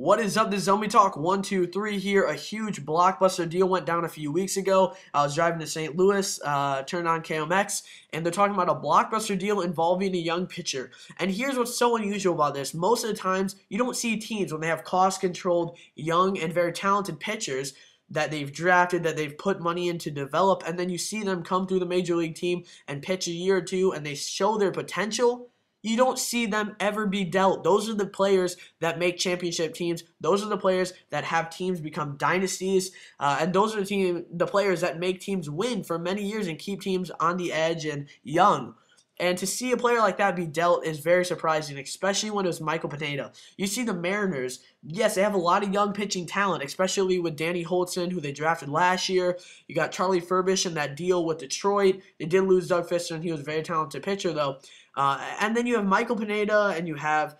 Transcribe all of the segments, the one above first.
What is up? This is Zombie Talk 123 here. A huge Blockbuster deal went down a few weeks ago. I was driving to St. Louis, turned on KMX, and they're talking about a Blockbuster deal involving a young pitcher. And here's what's so unusual about this. Most of the times, you don't see teams when they have cost-controlled, young, and very talented pitchers that they've drafted, that they've put money in to develop, and then you see them come through the major league team and pitch a year or two, and they show their potential. You don't see them ever be dealt. Those are the players that make championship teams. Those are the players that have teams become dynasties. And those are the players that make teams win for many years and keep teams on the edge and young. And to see a player like that be dealt is very surprising, especially when it was Michael Pineda. You see the Mariners, yes, they have a lot of young pitching talent, especially with Danny Holtzman, who they drafted last year. You got Charlie Furbish in that deal with Detroit. They did lose Doug Fister, and he was a very talented pitcher, though. And then you have Michael Pineda, and you have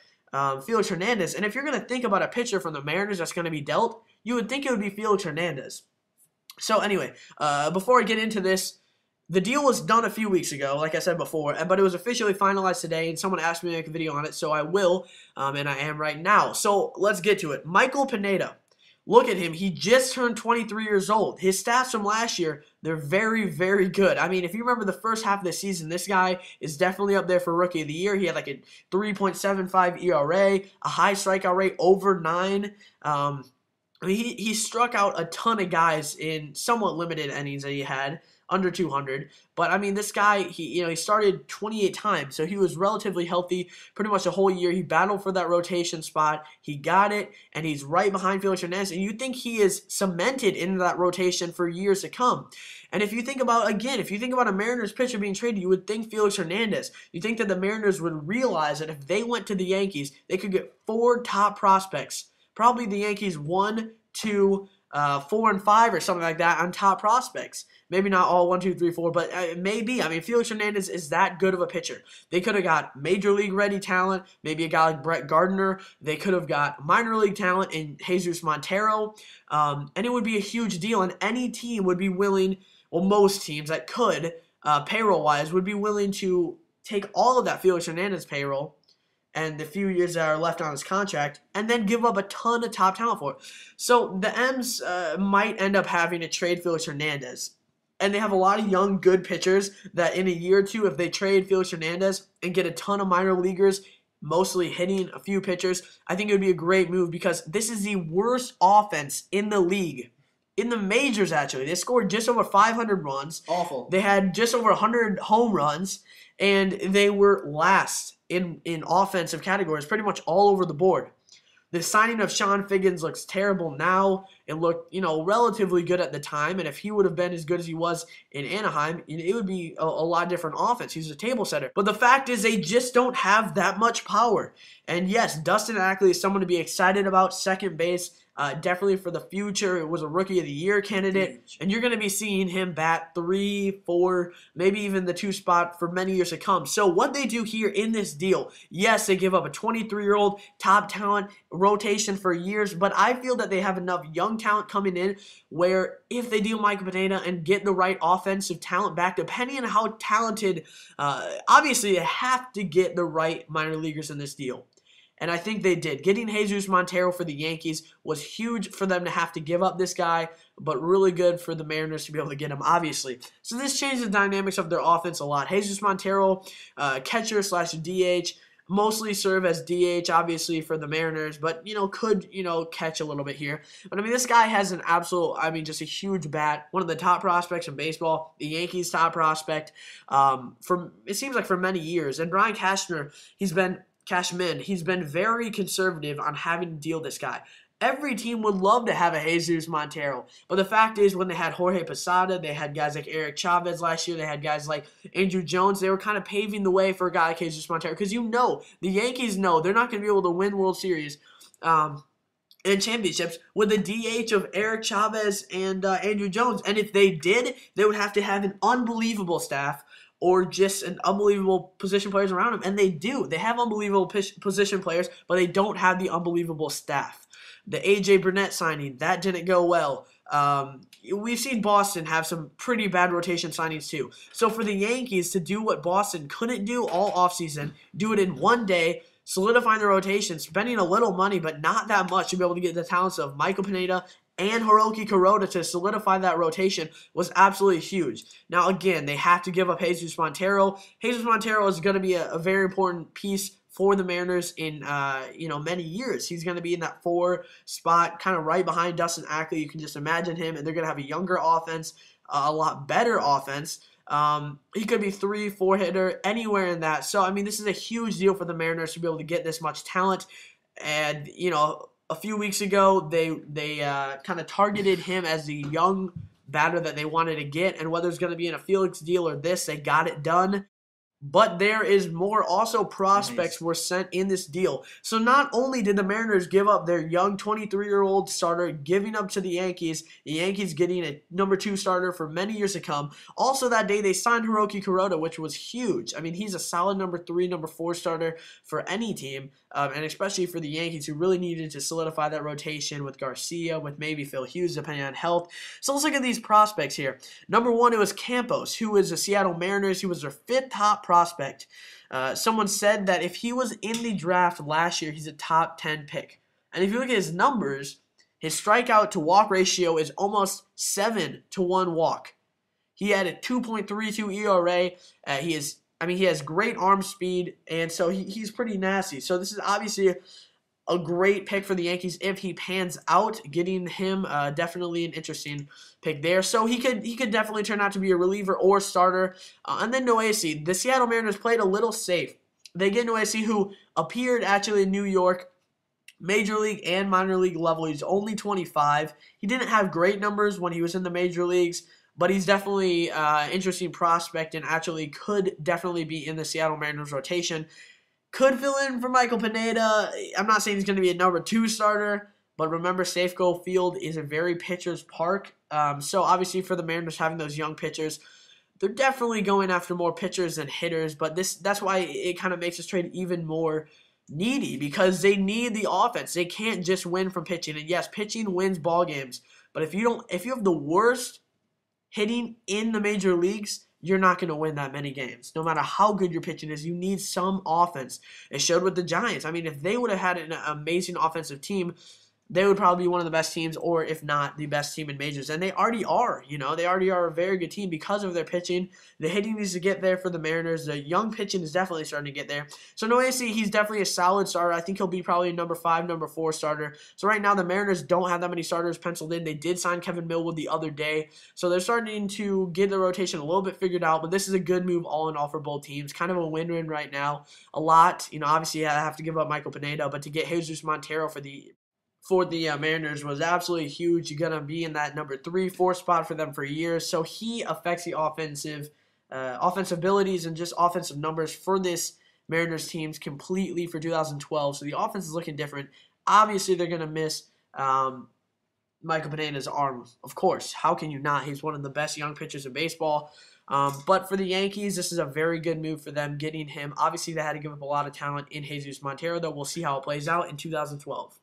Felix Hernandez. And if you're going to think about a pitcher from the Mariners that's going to be dealt, you would think it would be Felix Hernandez. So anyway, before I get into this, the deal was done a few weeks ago, like I said before, but it was officially finalized today, and someone asked me to make a video on it, so I will, and I am right now. So let's get to it. Michael Pineda, look at him. He just turned 23 years old. His stats from last year, they're very, very good. I mean, if you remember the first half of the season, this guy is definitely up there for Rookie of the Year. He had like a 3.75 ERA, a high strikeout rate, over 9. I mean, he struck out a ton of guys in somewhat limited innings that he had, under 200. But I mean, this guy, he started 28 times, so he was relatively healthy pretty much the whole year. He battled for that rotation spot. He got it, and he's right behind Felix Hernandez. And you think he is cemented into that rotation for years to come. And if you think about, again, if you think about a Mariners pitcher being traded, you would think Felix Hernandez. You think that the Mariners would realize that if they went to the Yankees, they could get 4 top prospects. Probably the Yankees 1, 2, 4, and 5 or something like that on top prospects. Maybe not all 1, 2, 3, 4, but maybe. I mean, Felix Hernandez is that good of a pitcher. They could have got major league ready talent, maybe a guy like Brett Gardner. They could have got minor league talent in Jesus Montero, and it would be a huge deal. And any team would be willing, well, most teams that could, payroll-wise, would be willing to take all of that Felix Hernandez payroll and the few years that are left on his contract, and then give up a ton of top talent for it. So the M's might end up having to trade Felix Hernandez. And they have a lot of young, good pitchers that in a year or two, if they trade Felix Hernandez and get a ton of minor leaguers, mostly hitting a few pitchers, I think it would be a great move because this is the worst offense in the league. In the majors, actually. They scored just over 500 runs. Awful. They had just over 100 home runs, and they were last in offensive categories pretty much all over the board. The signing of Sean Figgins looks terrible now. It looked, relatively good at the time, and if he would have been as good as he was in Anaheim, it would be a lot different offense. He's a table setter. But the fact is they just don't have that much power. And yes, Dustin Ackley is someone to be excited about, second base. Definitely for the future. It was a Rookie of the Year candidate, and you're going to be seeing him bat 3, 4, maybe even the 2 spot for many years to come. So what they do here in this deal, yes, they give up a 23-year-old top talent rotation for years, but I feel that they have enough young talent coming in where if they deal Michael Pineda and get the right offensive talent back, depending on how talented, obviously they have to get the right minor leaguers in this deal. And I think they did. Getting Jesus Montero for the Yankees was huge for them to have to give up this guy, but really good for the Mariners to be able to get him, obviously. So this changed the dynamics of their offense a lot. Jesus Montero, catcher/DH, mostly serve as DH, obviously, for the Mariners, but, could, catch a little bit here. But, I mean, this guy has an absolute, just a huge bat. One of the top prospects in baseball, the Yankees' top prospect, it seems like for many years. And Brian Cashman, he's been very conservative on having to deal this guy. Every team would love to have a Jesus Montero, but the fact is when they had Jorge Posada, they had guys like Eric Chavez last year, they had guys like Andrew Jones, they were kind of paving the way for a guy like Jesus Montero because the Yankees know they're not going to be able to win World Series and championships with the DH of Eric Chavez and Andrew Jones, and if they did, they would have to have an unbelievable staff or just an unbelievable position players around them. And they do. They have unbelievable position players, but they don't have the unbelievable staff. The A.J. Burnett signing, that didn't go well. We've seen Boston have some pretty bad rotation signings too. So for the Yankees to do what Boston couldn't do all offseason, do it in one day, solidifying the rotation, spending a little money, but not that much to be able to get the talents of Michael Pineda and Hiroki Kuroda to solidify that rotation was absolutely huge. Now, again, they have to give up Jesus Montero. Jesus Montero is going to be a very important piece for the Mariners in many years. He's going to be in that 4 spot, kind of right behind Dustin Ackley. You can just imagine him, and they're going to have a younger offense, a lot better offense. He could be 3-4 hitter, anywhere in that. So, I mean, this is a huge deal for the Mariners to be able to get this much talent. And, a few weeks ago, they kind of targeted him as the young batter that they wanted to get. And whether it's going to be in a Felix deal or this, they got it done. But there is more. Also, prospects were sent in this deal. So not only did the Mariners give up their young 23-year-old starter, giving up to the Yankees getting a number 2 starter for many years to come. Also that day, they signed Hiroki Kuroda, which was huge. I mean, he's a solid number 3, number 4 starter for any team, and especially for the Yankees, who really needed to solidify that rotation with Garcia, with maybe Phil Hughes, depending on health. So let's look at these prospects here. Number 1, it was Campos, who was the Seattle Mariners. He was their 5th top prospect. Someone said that if he was in the draft last year, he's a top 10 pick. And if you look at his numbers, his strikeout to walk ratio is almost 7-to-1 walk. He had a 2.32 ERA. He has great arm speed, and so he's pretty nasty. So this is obviously a great pick for the Yankees if he pans out. Getting him definitely an interesting pick there. So he could definitely turn out to be a reliever or starter. And then Noesi. The Seattle Mariners played a little safe. They get Noesi, who appeared actually in New York, major league and minor league level. He's only 25. He didn't have great numbers when he was in the major leagues, but he's definitely an interesting prospect and actually could definitely be in the Seattle Mariners rotation. Could fill in for Michael Pineda. I'm not saying he's going to be a number 2 starter, but remember, Safeco Field is a very pitcher's park. So obviously for the Mariners having those young pitchers, they're definitely going after more pitchers than hitters, but that's why it kind of makes this trade even more needy, because they need the offense. They can't just win from pitching. And yes, pitching wins ball games, but if you have the worst hitting in the major leagues, you're not going to win that many games. No matter how good your pitching is, you need some offense. It showed with the Giants. I mean, if they would have had an amazing offensive team, they would probably be one of the best teams, or if not, the best team in majors. And they already are. They already are a very good team because of their pitching. The hitting needs to get there for the Mariners. The young pitching is definitely starting to get there. So Noesi, he's definitely a solid starter. I think he'll be probably a number 5, number 4 starter. So right now, the Mariners don't have that many starters penciled in. They did sign Kevin Millwood the other day. So they're starting to get the rotation a little bit figured out. But this is a good move all in all for both teams. Kind of a win-win right now. A lot. Obviously, I have to give up Michael Pineda, but to get Jesus Montero for the Mariners was absolutely huge. You're going to be in that number 3, 4 spot for them for years. So he affects the offensive abilities and just offensive numbers for this Mariners teams completely for 2012. So the offense is looking different. Obviously, they're going to miss Michael Pineda's arm, of course. How can you not? He's one of the best young pitchers in baseball. But for the Yankees, this is a very good move for them, getting him. Obviously, they had to give up a lot of talent in Jesus Montero, though. We'll see how it plays out in 2012.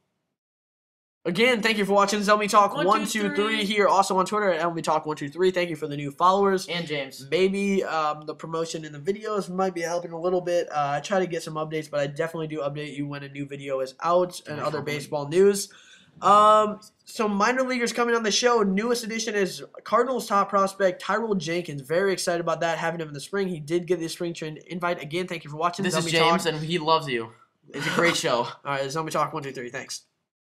Again, thank you for watching Zelmy Talk 123 here. Also on Twitter at LMVTalk123. Thank you for the new followers. And James. Maybe the promotion in the videos might be helping a little bit. I try to get some updates, but I definitely do update you when a new video is out and other baseball news. So minor leaguers coming on the show. Newest addition is Cardinals top prospect Tyrell Jenkins. Very excited about that, having him in the spring. He did get the spring training invite. Again, thank you for watching. This is James, and he loves you. It's a great show. All right, Zelmy Talk 123. Thanks.